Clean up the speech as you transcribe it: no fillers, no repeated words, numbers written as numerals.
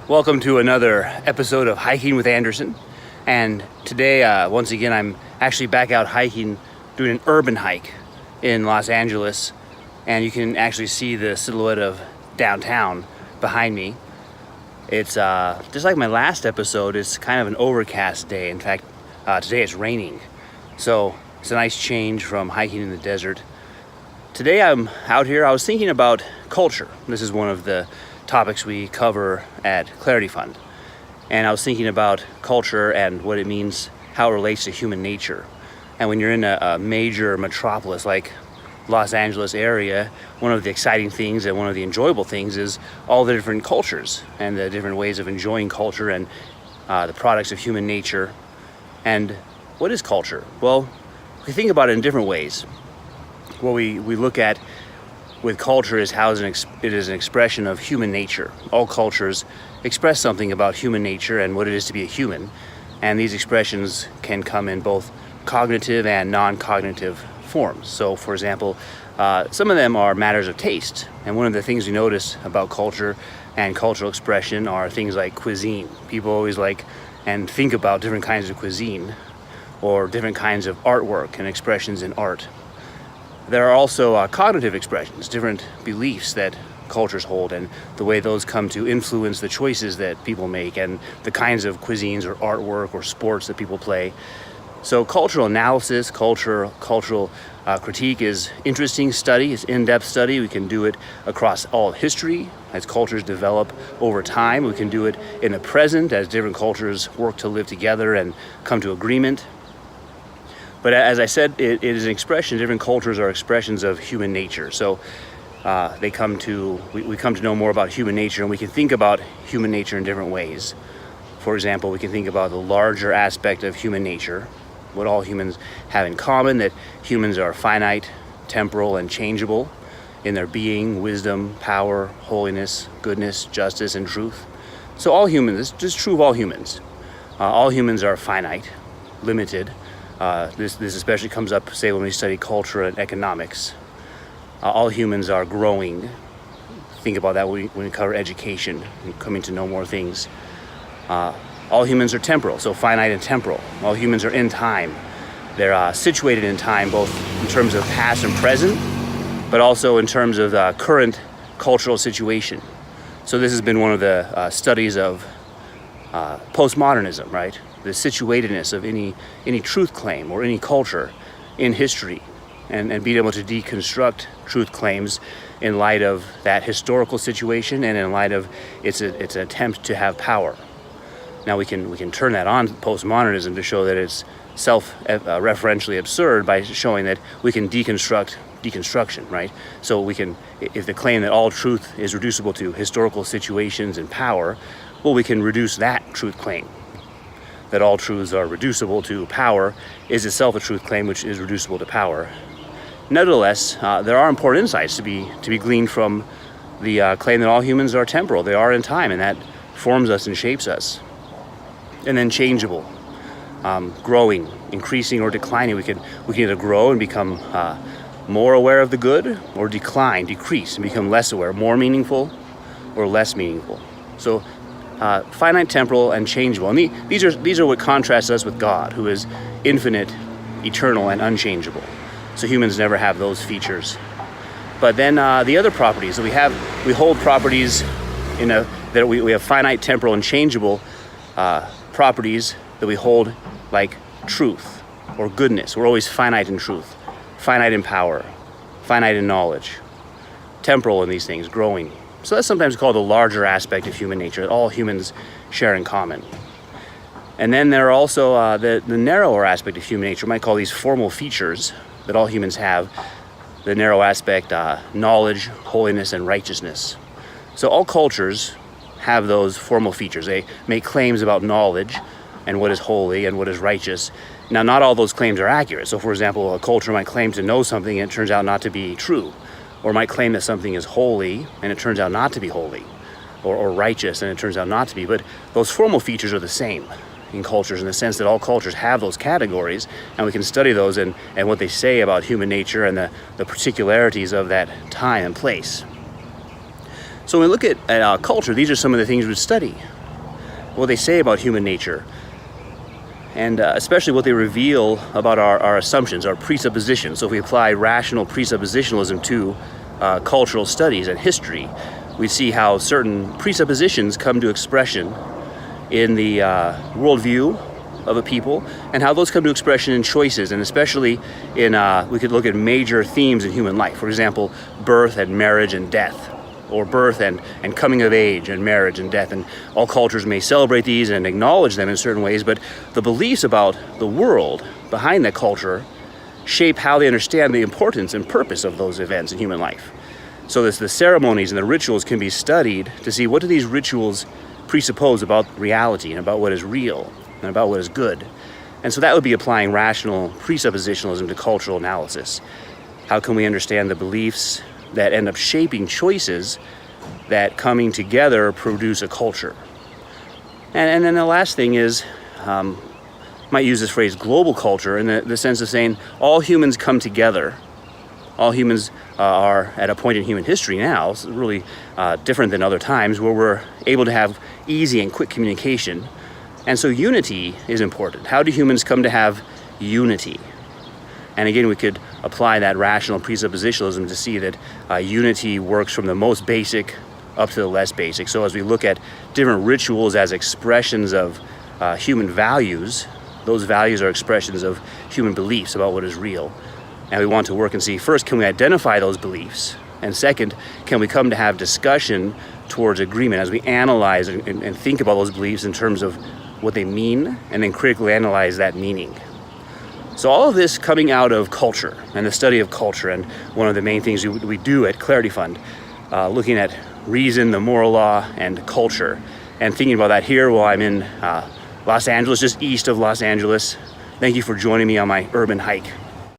Welcome to another episode of Hiking with Anderson. And today, once again, I'm actually back out hiking, doing an urban hike in Los Angeles. And you can actually see the silhouette of downtown behind me. It's just like my last episode, it's kind of an overcast day. In fact, today it's raining. So it's a nice change from hiking in the desert. Today I'm out here, I was thinking about culture. This is one of the topics we cover at Clarity Fund. And I was thinking about culture and what it means, how it relates to human nature. And when you're in a major metropolis like Los Angeles area, one of the exciting things and one of the enjoyable things is all the different cultures and the different ways of enjoying culture and the products of human nature. And what is culture? Well, we think about it in different ways. What we look at with culture is how it is an expression of human nature. All cultures express something about human nature and what it is to be a human. And these expressions can come in both cognitive and non-cognitive forms. So, for example, some of them are matters of taste. And one of the things we notice about culture and cultural expression are things like cuisine. People always like and think about different kinds of cuisine or different kinds of artwork and expressions in art. There are also cognitive expressions, different beliefs that cultures hold and the way those come to influence the choices that people make and the kinds of cuisines or artwork or sports that people play. So cultural analysis, cultural critique is interesting study, it's in-depth study. We can do it across all of history as cultures develop over time. We can do it in the present as different cultures work to live together and come to agreement. But as I said, it is an expression. Different cultures are expressions of human nature. So we come to know more about human nature, and we can think about human nature in different ways. For example, we can think about the larger aspect of human nature, what all humans have in common, that humans are finite, temporal, and changeable in their being, wisdom, power, holiness, goodness, justice, and truth. So all humans, this is true of all humans. All humans are finite, limited. This especially comes up, say, when we study culture and economics. All humans are growing. Think about that when we cover education and coming to know more things. All humans are temporal, so finite and temporal. All humans are in time. They're situated in time, both in terms of past and present, but also in terms of the current cultural situation. So this has been one of the studies of postmodernism, right? The situatedness of any truth claim or any culture in history and being able to deconstruct truth claims in light of that historical situation and in light of its attempt to have power. Now we can turn that on postmodernism to show that it's self-referentially absurd by showing that we can deconstruct deconstruction, right? So we can, if the claim that all truth is reducible to historical situations and power, well, we can reduce that truth claim. That all truths are reducible to power is itself a truth claim which is reducible to power. Nevertheless, there are important insights to be gleaned from the claim that all humans are temporal. They are in time, and that forms us and shapes us. And then changeable, growing, increasing, or declining. We can either grow and become more aware of the good, or decline, decrease, and become less aware, more meaningful or less meaningful. So finite, temporal, and changeable. And these are what contrasts us with God, who is infinite, eternal, and unchangeable. So humans never have those features. But then the other properties that we hold properties that we have finite, temporal, and changeable properties that we hold, like truth or goodness. We're always finite in truth, finite in power, finite in knowledge, temporal in these things, growing. So that's sometimes called the larger aspect of human nature that all humans share in common. And then there are also the narrower aspect of human nature. We might call these formal features that all humans have. The narrow aspect, knowledge, holiness, and righteousness. So all cultures have those formal features. They make claims about knowledge and what is holy and what is righteous. Now, not all those claims are accurate. So, for example, a culture might claim to know something and it turns out not to be true. Or might claim that something is holy and it turns out not to be holy. Or righteous and it turns out not to be. But those formal features are the same in cultures, in the sense that all cultures have those categories, and we can study those and what they say about human nature and the particularities of that time and place. So when we look at culture, these are some of the things we study. What they say about human nature, and especially what they reveal about our assumptions, our presuppositions. So if we apply rational presuppositionalism to cultural studies and history, we see how certain presuppositions come to expression in the worldview of a people, and how those come to expression in choices, and especially in, we could look at major themes in human life. For example, birth and marriage and death, or birth and coming of age and marriage and death. And all cultures may celebrate these and acknowledge them in certain ways, but the beliefs about the world behind that culture shape how they understand the importance and purpose of those events in human life. So the ceremonies and the rituals can be studied to see what do these rituals presuppose about reality and about what is real and about what is good. And so that would be applying rational presuppositionalism to cultural analysis. How can we understand the beliefs that end up shaping choices that coming together produce a culture? And then the last thing is, might use this phrase global culture in the sense of saying all humans come together. All humans are at a point in human history now, it's really different than other times, where we're able to have easy and quick communication. And so unity is important. How do humans come to have unity? And again, we could apply that rational presuppositionalism to see that unity works from the most basic up to the less basic. So as we look at different rituals as expressions of human values, those values are expressions of human beliefs about what is real. And we want to work and see, first, can we identify those beliefs? And second, can we come to have discussion towards agreement as we analyze and think about those beliefs in terms of what they mean, and then critically analyze that meaning. So all of this coming out of culture and the study of culture, and one of the main things we do at Clarity Fund, looking at reason, the moral law, and culture, and thinking about that here while I'm in Los Angeles, just east of Los Angeles. Thank you for joining me on my urban hike.